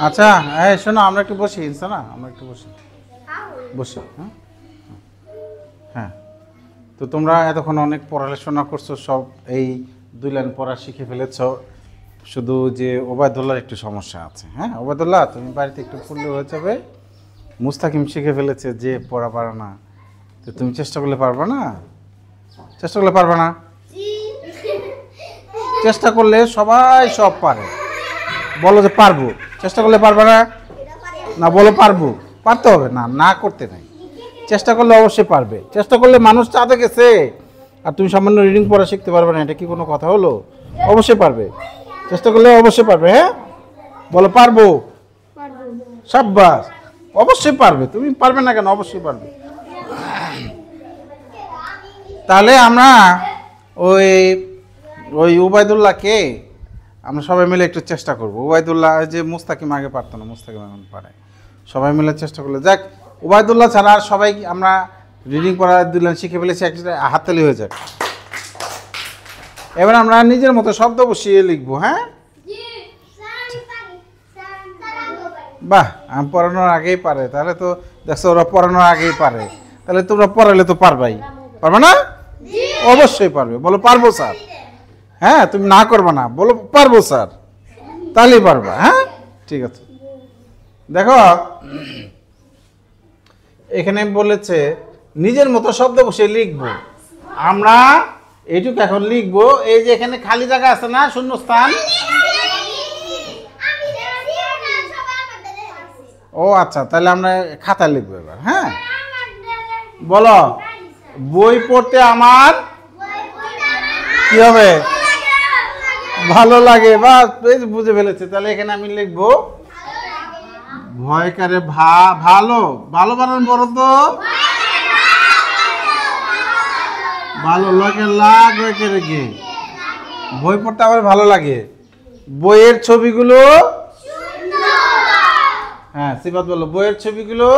আচ্ছা এই শোনো আমরা একটু বসি ইনসানা আমরা একটু বসি বসি হ্যাঁ হ্যাঁ তো তোমরা এতক্ষণ অনেক পড়াশোনা করছো সব এই 2 লাইন পড়া শিখে ফেলেছো শুধু যে ওবায়দুল্লাহর একটু সমস্যা আছে হ্যাঁ ওবায়দুল্লাহ তুমি বাড়িতে একটু পড়লে হয়ে যাবে মুস্তাকিম শিখে ফেলেছে যে পড়া পারে না তো তুমি চেষ্টা করলে পারবে না চেষ্টা করলে পারবে না চেষ্টা করলে সবাই সব পারে বলো যে পারবো চেষ্টা করলে পারবে না না বলো পারবো পারতে হবে না না করতে নাই চেষ্টা করলে অবশ্যই পারবে চেষ্টা করলে মানুষ চাঁদে গেছে আর তুমি সামান্য রিডিং পড়া শিখতে পারবে না এটা কি কোনো কথা হলো অবশ্যই পারবে চেষ্টা করলে অবশ্যই পারবে হ্যাঁ বলো পারবো সাব্বাস অবশ্যই পারবে তুমি পারবে না কেন অবশ্যই পারবে তাহলে আমরা ওই ওই ওবায়দুল্লাহকে আমরা সবাই মিলে একটু চেষ্টা করবো ওবায়দুল্লাহ যে মুস্তাকিম আগে পারতো না মুস্তাকিম এখন পারে সবাই মিলে চেষ্টা করলে যাক ওবায়দুল্লাহ ছাড়া আর সবাই আমরা রিডিং পড়া 2 লাইন শিখে ফেলেছি একটা হাততালি হয়ে যাক এবার আমরা নিজের মতো শব্দ বসিয়ে লিখবো হ্যাঁ বাহ আমি পড়ানোর আগেই পারে তাহলে তো দেখছো ওরা পড়ানোর আগেই পারে তাহলে তোমরা পড়ালে তো পারবাই পারবে না অবশ্যই পারবে বলো পারবো স্যার হ্যাঁ তুমি না করবে না বলো পারবো স্যার তাহলেই পারবা হ্যাঁ ঠিক আছে দেখো এখানে বলেছে নিজের মতো শব্দ বসে লিখবো আমরা এইটুকু এখন লিখবো এই যে এখানে খালি জায়গা আছে না শূন্যস্থান ও আচ্ছা তাহলে আমরা খাতায় লিখবো এবার হ্যাঁ বলো বই পড়তে আমার কি হবে ভালো লাগে বা বুঝে ফেলেছে তাহলে এখানে আমি লিখবো ভয়কারে ভালো ভালো বানান বলো তো ভালো লাগে লাগে রেখে বই পড়তে আমার ভালো লাগে বইয়ের ছবিগুলো হ্যাঁ সিফাত বলো বইয়ের ছবিগুলো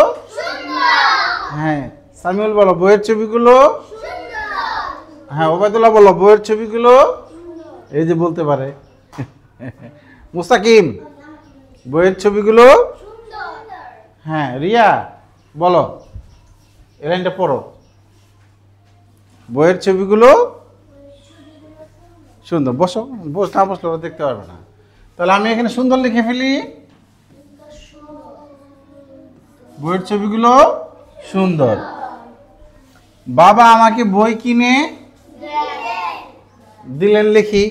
হ্যাঁ সামিউল বলো বইয়ের ছবিগুলো হ্যাঁ ওবায়দুল্লাহ বলো বইয়ের ছবিগুলো এই যে বলতে পারে মুস্তাকিম বইয়ের ছবিগুলো হ্যাঁ রিয়া বলো এই লাইনটা পড়ো বইয়ের ছবিগুলো সুন্দর বসো না বসলে ওরা দেখতে পারবে না তাহলে আমি এখানে সুন্দর লিখে ফেলি বইয়ের ছবিগুলো সুন্দর বাবা আমাকে বই কিনে দিলেন লিখি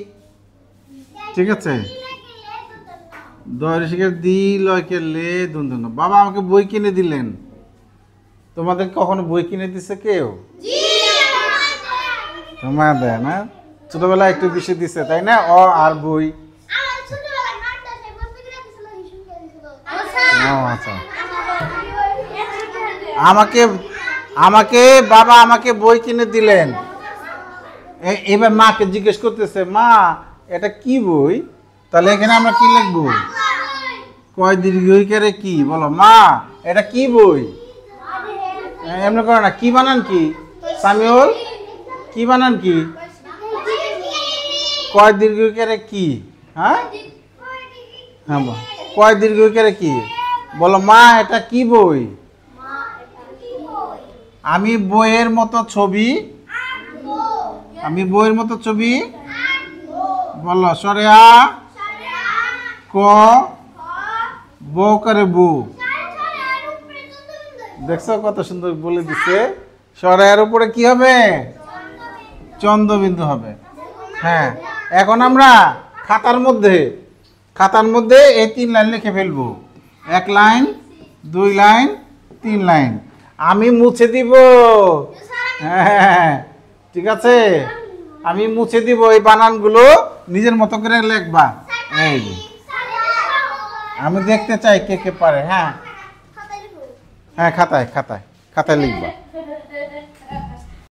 ঠিক আছে বাবা আমাকে বই কিনে দিলেন তোমাদের কখনো বই কিনে দিছে কেউ তোমার দেয় না ছোটবেলায় একটু বেশি দিছে তাই না ও আর বই আচ্ছা আমাকে বাবা আমাকে বই কিনে দিলেন এবার মাকে জিজ্ঞেস করতেছে মা এটা কি বই তাহলে এখানে আমরা কি লিখবো কয় দীর্ঘইকারে কি বলো মা এটা কি বই এমনি করে না কি বানান কি সামিউল কি বানান কি কয় দীর্ঘইকারে কি হ্যাঁ হ্যাঁ কয় দীর্ঘইকারে কি বলো মা এটা কি বই আমি বইয়ের মতো ছবি বলো সরেয়া ক বউকারে বু দেখছো কত সুন্দর বলে দিচ্ছে সরেয়ার উপরে কি হবে চন্দ্রবিন্দু হবে হ্যাঁ এখন আমরা খাতার মধ্যে এই 3 লাইন লিখে ফেলবো 1 লাইন 2 লাইন 3 লাইন আমি মুছে দিব হ্যাঁ ঠিক আছে আমি মুছে দিব এই বানানগুলো নিজের মতো করে লিখবা এই যে আমি দেখতে চাই কে কে পারে হ্যাঁ হ্যাঁ খাতায় লিখবা